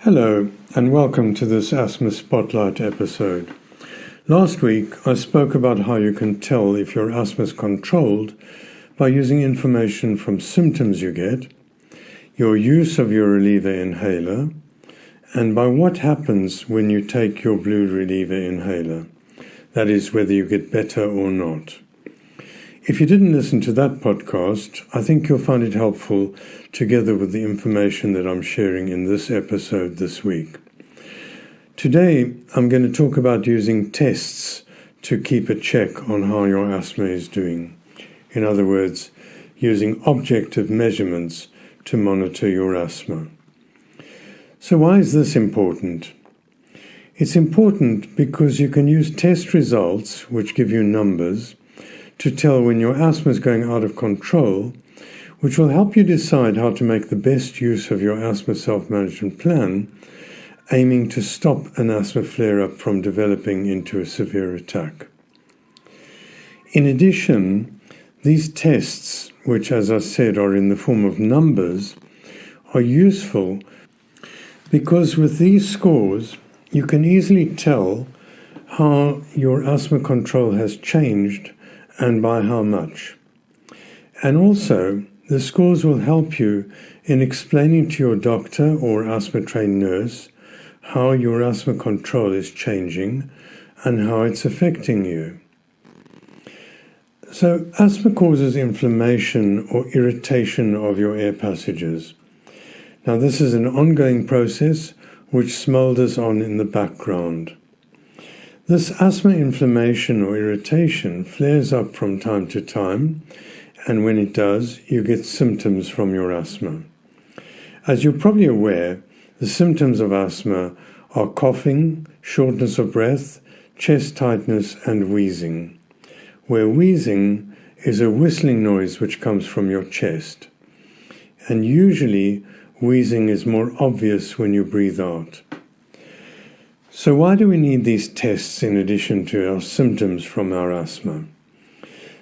Hello, and welcome to this Asthma Spotlight episode. Last week, I spoke about how you can tell if your asthma is controlled by using information from symptoms you get, your use of your reliever inhaler, and by what happens when you take your blue reliever inhaler. That is, whether you get better or not. If you didn't listen to that podcast, I think you'll find it helpful together with the information that I'm sharing in this episode this week. Today, I'm going to talk about using tests to keep a check on how your asthma is doing. In other words, using objective measurements to monitor your asthma. So why is this important? It's important because you can use test results, which give you numbers, to tell when your asthma is going out of control, which will help you decide how to make the best use of your asthma self-management plan, aiming to stop an asthma flare-up from developing into a severe attack. In addition, these tests, which as I said are in the form of numbers, are useful because with these scores you can easily tell how your asthma control has changed and by how much. And also, the scores will help you in explaining to your doctor or asthma-trained nurse how your asthma control is changing and how it's affecting you. So, asthma causes inflammation or irritation of your air passages. Now, this is an ongoing process which smolders on in the background. This asthma inflammation or irritation flares up from time to time, and when it does, you get symptoms from your asthma. As you're probably aware, the symptoms of asthma are coughing, shortness of breath, chest tightness, and wheezing, where wheezing is a whistling noise which comes from your chest. And usually, wheezing is more obvious when you breathe out. So why do we need these tests in addition to our symptoms from our asthma?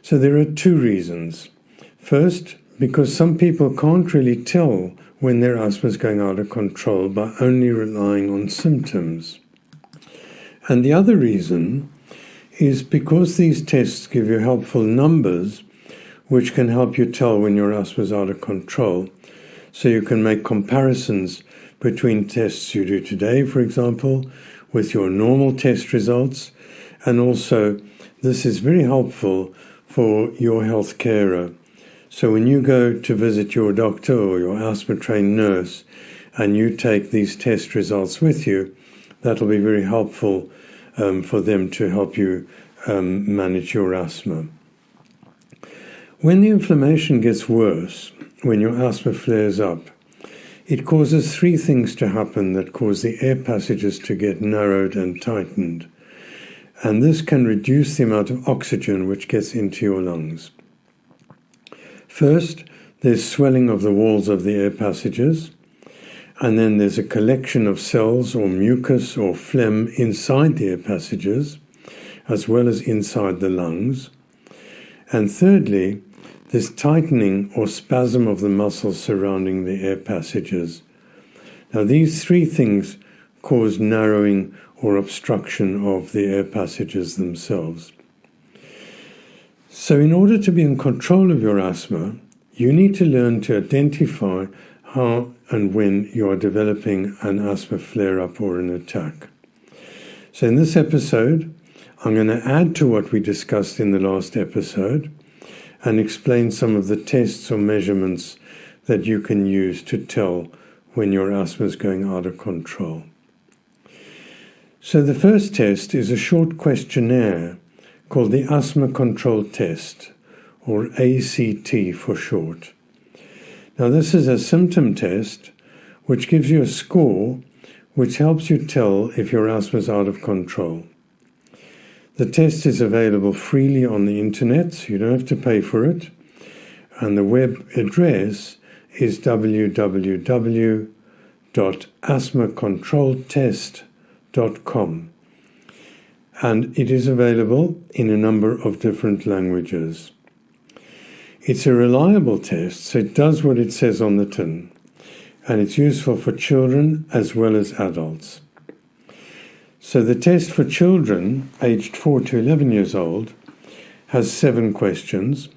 So there are two reasons. First, because some people can't really tell when their asthma is going out of control by only relying on symptoms. And the other reason is because these tests give you helpful numbers which can help you tell when your asthma is out of control. So you can make comparisons between tests you do today, for example, with your normal test results, and also this is very helpful for your health carer. So when you go to visit your doctor or your asthma-trained nurse and you take these test results with you, that'll be very helpful for them to help you manage your asthma. When the inflammation gets worse, when your asthma flares up, it causes three things to happen that cause the air passages to get narrowed and tightened. And this can reduce the amount of oxygen which gets into your lungs. First, there's swelling of the walls of the air passages. And then there's a collection of cells or mucus or phlegm inside the air passages, as well as inside the lungs. And thirdly, there's tightening or spasm of the muscles surrounding the air passages. Now, these three things cause narrowing or obstruction of the air passages themselves. So in order to be in control of your asthma, you need to learn to identify how and when you are developing an asthma flare-up or an attack. So in this episode, I'm going to add to what we discussed in the last episode and explain some of the tests or measurements that you can use to tell when your asthma is going out of control. So the first test is a short questionnaire called the Asthma Control Test, or ACT for short. Now this is a symptom test which gives you a score which helps you tell if your asthma is out of control. The test is available freely on the internet, so you don't have to pay for it. And the web address is www.asthmacontroltest.com. And it is available in a number of different languages. It's a reliable test, so it does what it says on the tin. and it's useful for children as well as adults. So the test for children aged 4 to 11 years old has 7 questions.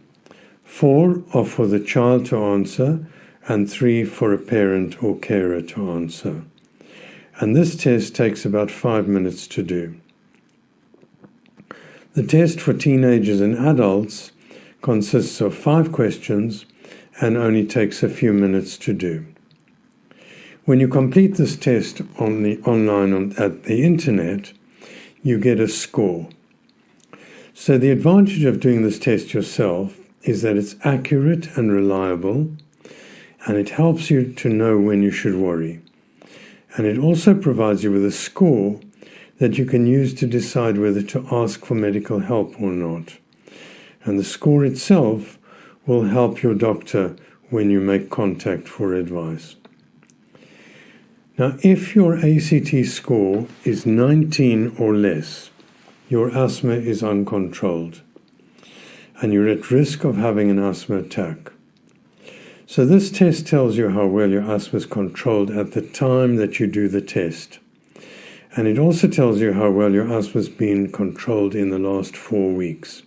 4 are for the child to answer and 3 for a parent or carer to answer. And this test takes about 5 minutes to do. The test for teenagers and adults consists of 5 questions and only takes a few minutes to do. When you complete this test online at the internet, you get a score. So the advantage of doing this test yourself is that it's accurate and reliable, and it helps you to know when you should worry. And it also provides you with a score that you can use to decide whether to ask for medical help or not. And the score itself will help your doctor when you make contact for advice. Now, if your ACT score is 19 or less, your asthma is uncontrolled, and you're at risk of having an asthma attack. So this test tells you how well your asthma is controlled at the time that you do the test. And it also tells you how well your asthma has been controlled in the last 4 weeks.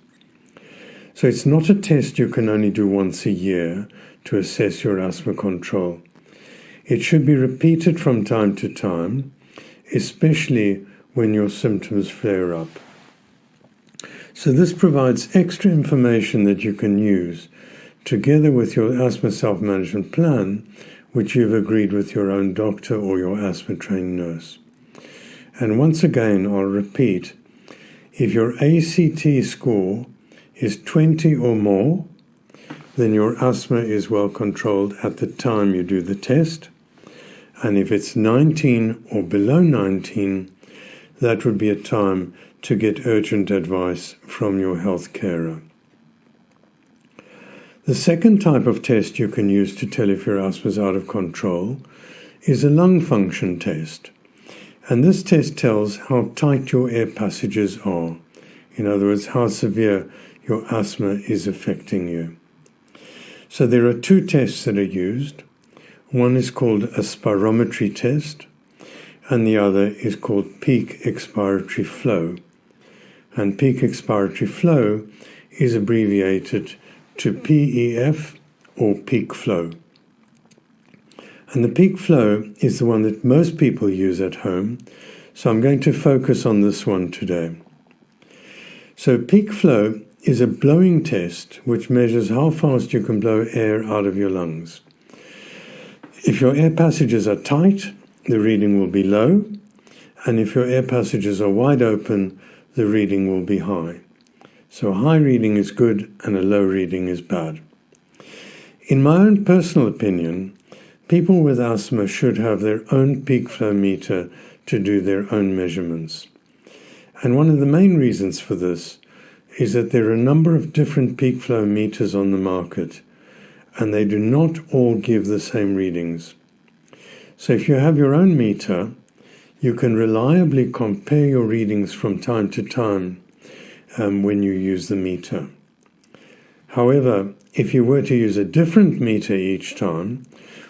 So it's not a test you can only do once a year to assess your asthma control. It should be repeated from time to time, especially when your symptoms flare up. So this provides extra information that you can use together with your asthma self-management plan, which you've agreed with your own doctor or your asthma-trained nurse. And once again, I'll repeat, if your ACT score is 20 or more, then your asthma is well controlled at the time you do the test. And if it's 19 or below 19, that would be a time to get urgent advice from your health carer. The second type of test you can use to tell if your asthma is out of control is a lung function test. And this test tells how tight your air passages are. In other words, how severe your asthma is affecting you. So there are 2 tests that are used. One is called a spirometry test, and the other is called peak expiratory flow. And peak expiratory flow is abbreviated to PEF or peak flow. And the peak flow is the one that most people use at home, so I'm going to focus on this one today. So peak flow is a blowing test which measures how fast you can blow air out of your lungs. If your air passages are tight, the reading will be low, and if your air passages are wide open, the reading will be high. So a high reading is good and a low reading is bad. In my own personal opinion, people with asthma should have their own peak flow meter to do their own measurements. And one of the main reasons for this is that there are a number of different peak flow meters on the market, and they do not all give the same readings. So if you have your own meter, you can reliably compare your readings from time to time when you use the meter. However, if you were to use a different meter each time,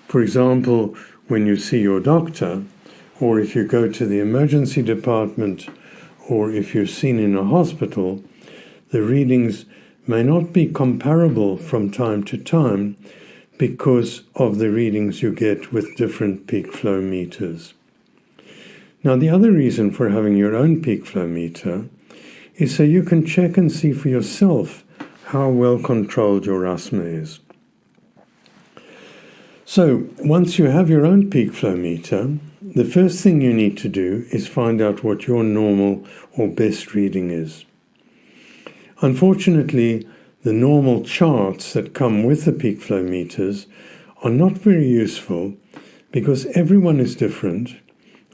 for example, when you see your doctor, or if you go to the emergency department, or if you're seen in a hospital, the readings may not be comparable from time to time because of the readings you get with different peak flow meters. Now, the other reason for having your own peak flow meter is so you can check and see for yourself how well controlled your asthma is. So, once you have your own peak flow meter, the first thing you need to do is find out what your normal or best reading is. Unfortunately, the normal charts that come with the peak flow meters are not very useful because everyone is different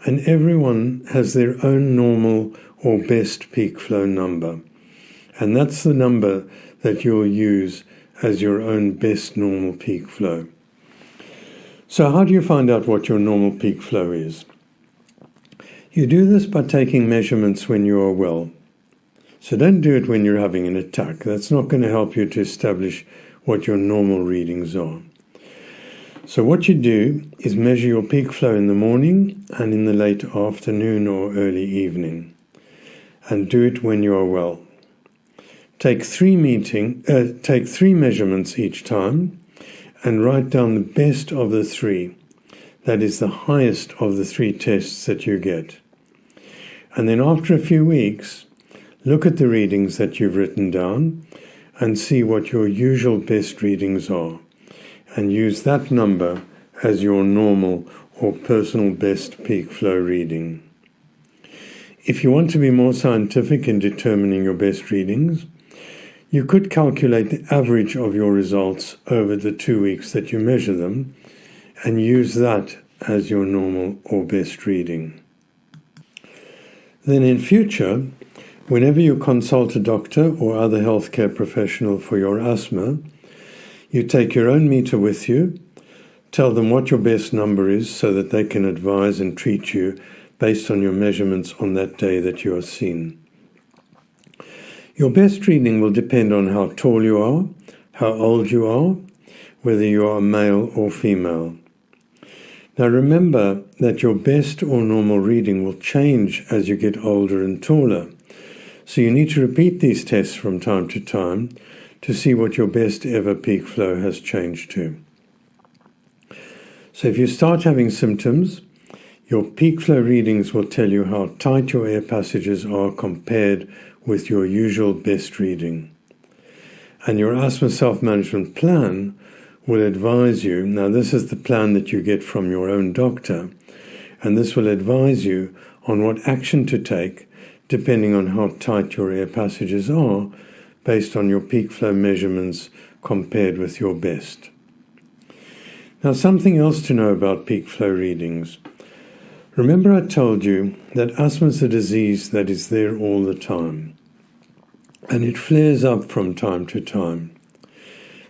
and everyone has their own normal or best peak flow number. And that's the number that you'll use as your own best normal peak flow. So how do you find out what your normal peak flow is? You do this by taking measurements when you are well. So don't do it when you're having an attack. That's not going to help you to establish what your normal readings are. So what you do is measure your peak flow in the morning and in the late afternoon or early evening, and do it when you are well. Take three measurements each time and write down the best of the three. That is the highest of the three tests that you get. And then after a few weeks, look at the readings that you've written down and see what your usual best readings are, and use that number as your normal or personal best peak flow reading. If you want to be more scientific in determining your best readings, you could calculate the average of your results over the 2 weeks that you measure them and use that as your normal or best reading. Then in future, whenever you consult a doctor or other healthcare professional for your asthma, you take your own meter with you, tell them what your best number is so that they can advise and treat you based on your measurements on that day that you are seen. Your best reading will depend on how tall you are, how old you are, whether you are male or female. Now remember that your best or normal reading will change as you get older and taller, so you need to repeat these tests from time to time to see what your best ever peak flow has changed to. So if you start having symptoms, your peak flow readings will tell you how tight your air passages are compared with your usual best reading. And your asthma self-management plan will advise you, now this is the plan that you get from your own doctor, and this will advise you on what action to take depending on how tight your air passages are based on your peak flow measurements compared with your best. Now something else to know about peak flow readings. Remember I told you that asthma is a disease that is there all the time, and it flares up from time to time.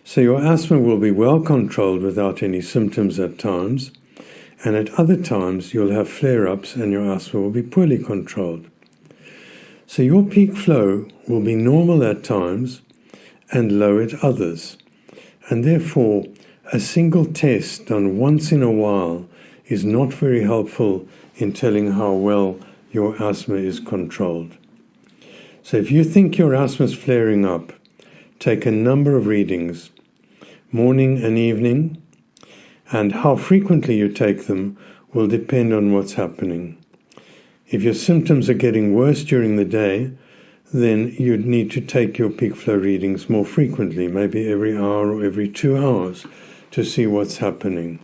So your asthma will be well controlled without any symptoms at times, and at other times you'll have flare-ups and your asthma will be poorly controlled. So your peak flow will be normal at times and low at others, and therefore a single test done once in a while is not very helpful in telling how well your asthma is controlled. So if you think your asthma is flaring up, take a number of readings, morning and evening, and how frequently you take them will depend on what's happening. If your symptoms are getting worse during the day, then you'd need to take your peak flow readings more frequently, maybe every hour or every 2 hours, to see what's happening.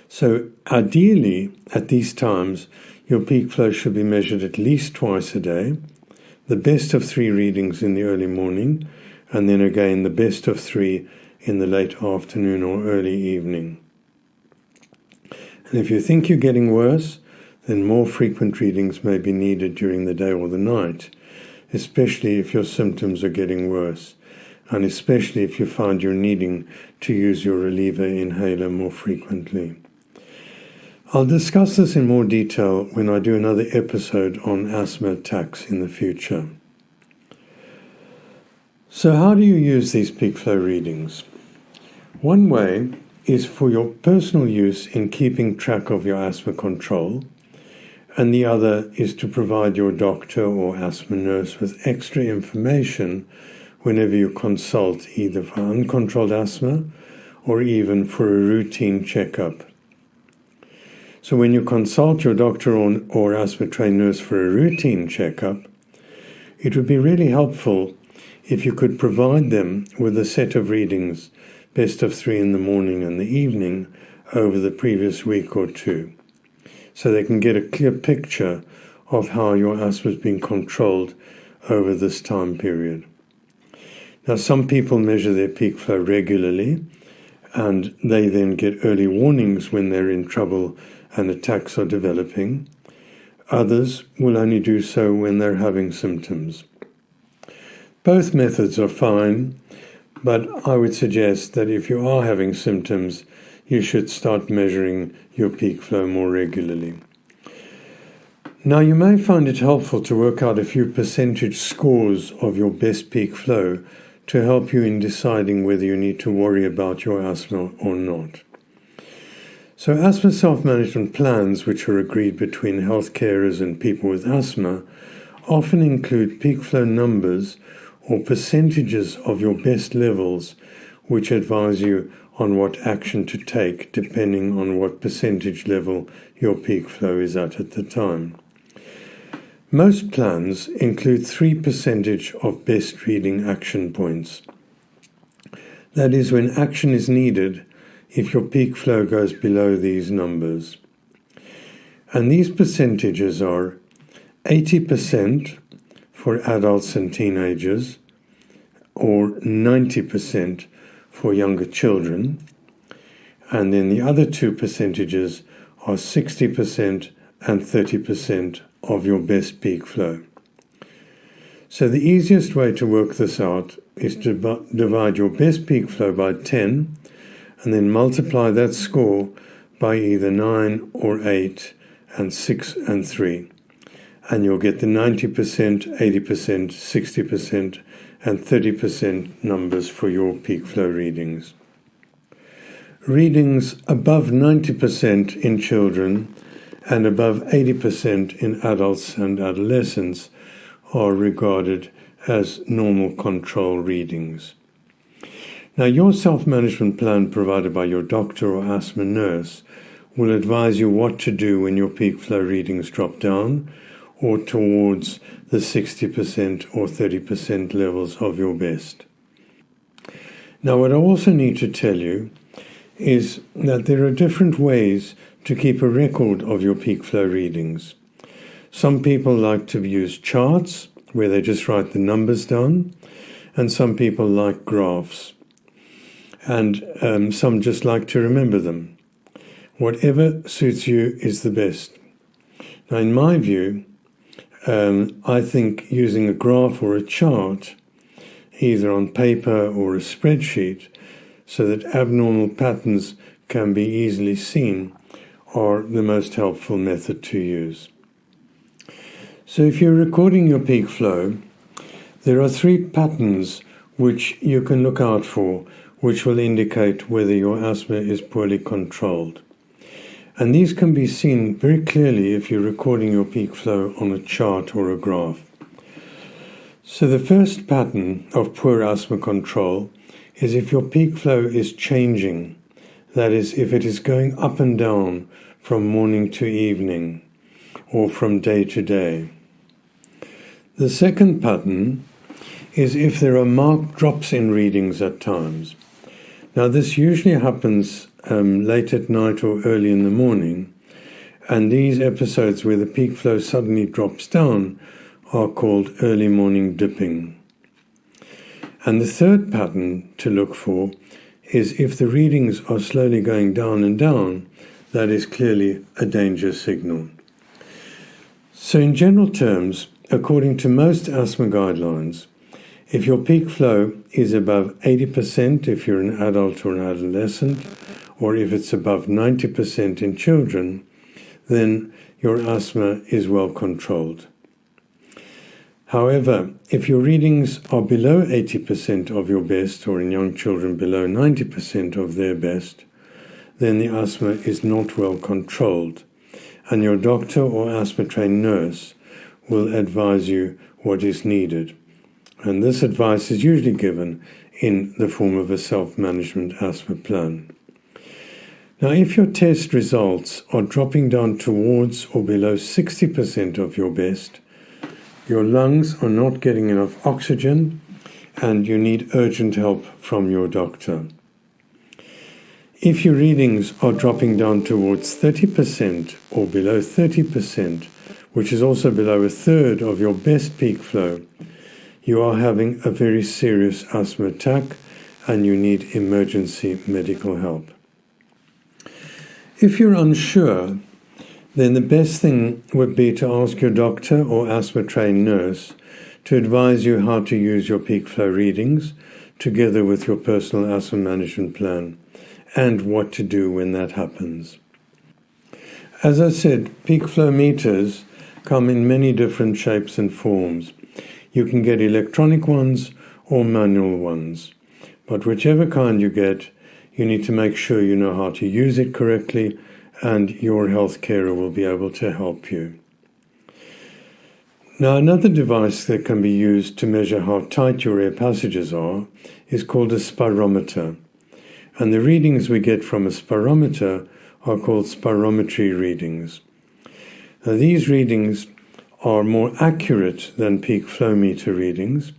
So ideally, at these times, your peak flow should be measured at least twice a day, the best of 3 readings in the early morning, and then again the best of 3 in the late afternoon or early evening. And if you think you're getting worse, then more frequent readings may be needed during the day or the night, especially if your symptoms are getting worse, and especially if you find you're needing to use your reliever inhaler more frequently. I'll discuss this in more detail when I do another episode on asthma attacks in the future. So how do you use these peak flow readings? One way is for your personal use in keeping track of your asthma control, and the other is to provide your doctor or asthma nurse with extra information whenever you consult, either for uncontrolled asthma or even for a routine checkup. So when you consult your doctor or asthma trained nurse for a routine checkup, it would be really helpful if you could provide them with a set of readings, best of 3 in the morning and the evening, over the previous week or 2, so they can get a clear picture of how your asthma is being controlled over this time period. Now, some people measure their peak flow regularly, and they then get early warnings when they're in trouble and attacks are developing. Others will only do so when they're having symptoms. Both methods are fine, but I would suggest that if you are having symptoms, you should start measuring your peak flow more regularly. Now, you may find it helpful to work out a few percentage scores of your best peak flow to help you in deciding whether you need to worry about your asthma or not. So asthma self-management plans, which are agreed between health carers and people with asthma, often include peak flow numbers or percentages of your best levels, which advise you on what action to take depending on what percentage level your peak flow is at the time. Most plans include 3% of best reading action points. That is when action is needed if your peak flow goes below these numbers. And these percentages are 80% for adults and teenagers, or 90% for younger children, and then the other two percentages are 60% and 30% of your best peak flow. So the easiest way to work this out is to divide your best peak flow by 10 and then multiply that score by either 9 or 8 and 6 and 3. And you'll get the 90%, 80%, 60% and 30% numbers for your peak flow readings. Readings above 90% in children and above 80% in adults and adolescents are regarded as normal control readings. Now, your self-management plan provided by your doctor or asthma nurse will advise you what to do when your peak flow readings drop down or towards the 60% or 30% levels of your best. Now, what I also need to tell you is that there are different ways to keep a record of your peak flow readings. Some people like to use charts where they just write the numbers down, and some people like graphs, and some just like to remember them. Whatever suits you is the best. Now, in my view, I think using a graph or a chart, either on paper or a spreadsheet, so that abnormal patterns can be easily seen, are the most helpful method to use. So if you're recording your peak flow, there are 3 patterns which you can look out for, which will indicate whether your asthma is poorly controlled. And these can be seen very clearly if you're recording your peak flow on a chart or a graph. So the first pattern of poor asthma control is if your peak flow is changing. That is, if it is going up and down from morning to evening or from day to day. The second pattern is if there are marked drops in readings at times. Now, this usually happens late at night or early in the morning, and these episodes where the peak flow suddenly drops down are called early morning dipping. And the third pattern to look for is if the readings are slowly going down and down, that is clearly a danger signal. So in general terms, according to most asthma guidelines, if your peak flow is above 80% if you're an adult or an adolescent, or if it's above 90% in children, then your asthma is well controlled. However, if your readings are below 80% of your best, or in young children below 90% of their best, then the asthma is not well controlled, and your doctor or asthma-trained nurse will advise you what is needed. And this advice is usually given in the form of a self-management asthma plan. Now, if your test results are dropping down towards or below 60% of your best, your lungs are not getting enough oxygen and you need urgent help from your doctor. If your readings are dropping down towards 30% or below 30%, which is also below a third of your best peak flow, you are having a very serious asthma attack and you need emergency medical help. If you're unsure, then the best thing would be to ask your doctor or asthma-trained nurse to advise you how to use your peak flow readings together with your personal asthma management plan and what to do when that happens. As I said, peak flow meters come in many different shapes and forms. You can get electronic ones or manual ones. But whichever kind you get, you need to make sure you know how to use it correctly, and your health carer will be able to help you. Now, another device that can be used to measure how tight your air passages are is called a spirometer. And the readings we get from a spirometer are called spirometry readings. Now, these readings are more accurate than peak flow meter readings.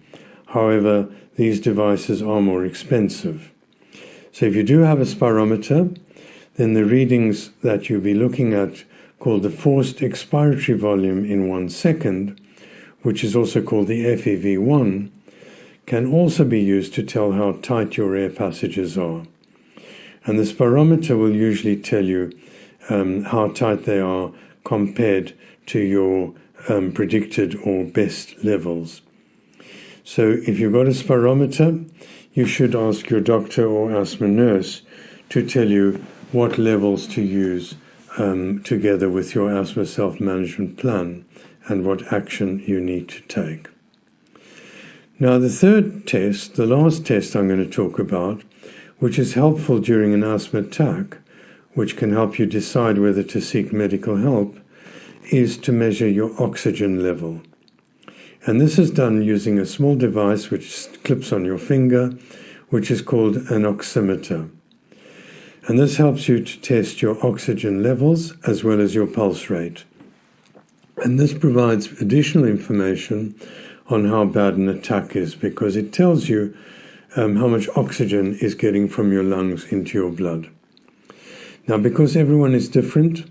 However, these devices are more expensive. So if you do have a spirometer, then the readings that you'll be looking at, called the forced expiratory volume in 1 second, which is also called the FEV1, can also be used to tell how tight your air passages are. And the spirometer will usually tell you how tight they are compared to your predicted or best levels. So if you've got a spirometer, you should ask your doctor or asthma nurse to tell you what levels to use together with your asthma self-management plan and what action you need to take. Now, the third test, the last test I'm going to talk about, which is helpful during an asthma attack, which can help you decide whether to seek medical help, is to measure your oxygen level. And this is done using a small device which clips on your finger, which is called an oximeter. And this helps you to test your oxygen levels as well as your pulse rate. And this provides additional information on how bad an attack is, because it tells you how much oxygen is getting from your lungs into your blood. Now, because everyone is different,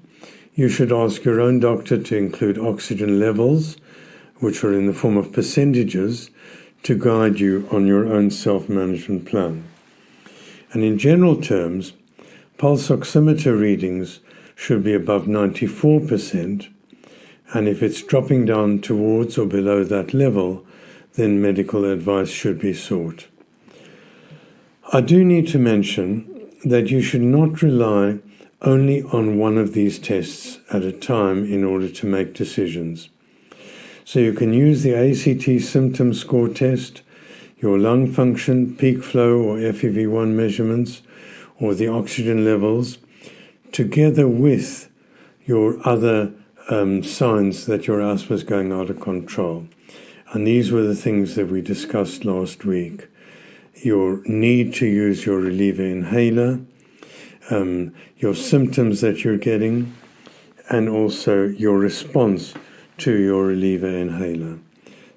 you should ask your own doctor to include oxygen levels, which are in the form of percentages, to guide you on your own self-management plan. And in general terms, pulse oximeter readings should be above 94%, and if it's dropping down towards or below that level, then medical advice should be sought. I do need to mention that you should not rely only on one of these tests at a time in order to make decisions. So you can use the ACT symptom score test, your lung function, peak flow or FEV1 measurements, or the oxygen levels, together with your other signs that your asthma is going out of control. And these were the things that we discussed last week. Your need to use your reliever inhaler, your symptoms that you're getting, and also your response to your reliever inhaler.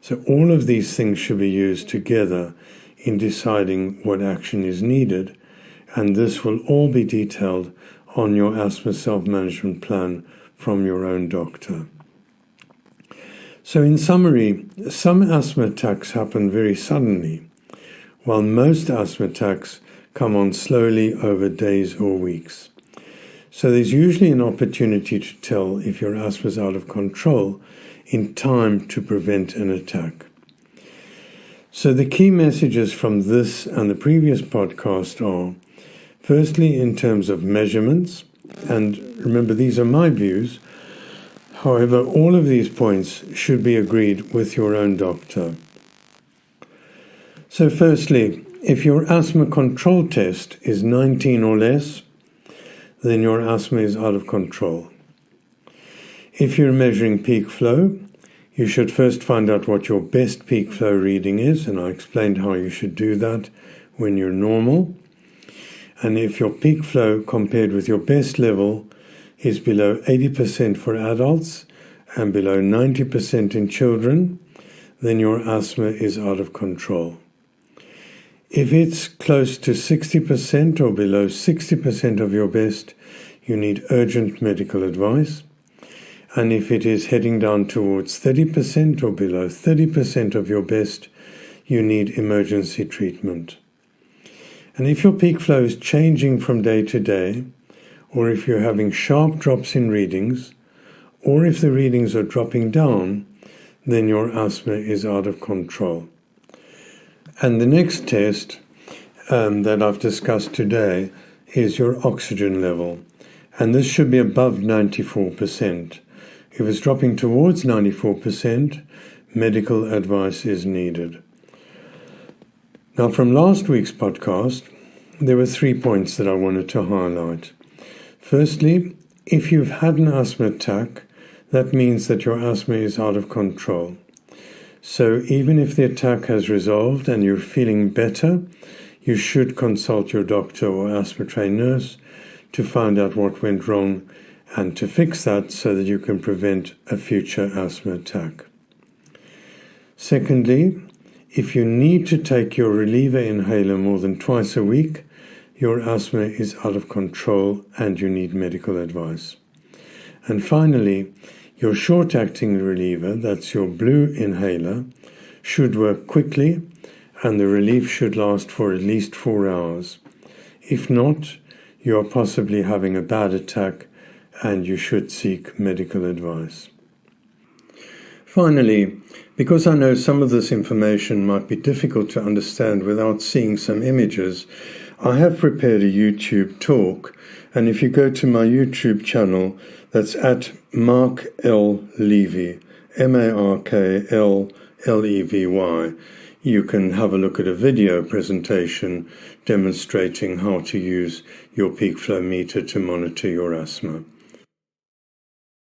So all of these things should be used together in deciding what action is needed, and this will all be detailed on your asthma self-management plan from your own doctor. So in summary, some asthma attacks happen very suddenly, while most asthma attacks come on slowly over days or weeks. So there's usually an opportunity to tell if your asthma is out of control in time to prevent an attack. So the key messages from this and the previous podcast are, firstly, in terms of measurements, and remember, these are my views. However, all of these points should be agreed with your own doctor. So firstly, if your asthma control test is 19 or less, then your asthma is out of control. If you're measuring peak flow, you should first find out what your best peak flow reading is, and I explained how you should do that when you're normal. And if your peak flow compared with your best level is below 80% for adults and below 90% in children, then your asthma is out of control. If it's close to 60% or below 60% of your best, you need urgent medical advice. And if it is heading down towards 30% or below 30% of your best, you need emergency treatment. And if your peak flow is changing from day to day, or if you're having sharp drops in readings, or if the readings are dropping down, then your asthma is out of control. And the next test that I've discussed today is your oxygen level. And this should be above 94%. If it's dropping towards 94%, medical advice is needed. Now, from last week's podcast, there were 3 points that I wanted to highlight. Firstly, if you've had an asthma attack, that means that your asthma is out of control. So even if the attack has resolved and you're feeling better, you should consult your doctor or asthma trained nurse to find out what went wrong and to fix that so that you can prevent a future asthma attack. Secondly, if you need to take your reliever inhaler more than twice a week, your asthma is out of control and you need medical advice. And finally, your short-acting reliever, that's your blue inhaler, should work quickly and the relief should last for at least 4 hours. If not, you are possibly having a bad attack and you should seek medical advice. Finally, because I know some of this information might be difficult to understand without seeing some images, I have prepared a YouTube talk, and if you go to my YouTube channel, that's at Mark L. Levy, MarkLlevy, you can have a look at a video presentation demonstrating how to use your peak flow meter to monitor your asthma.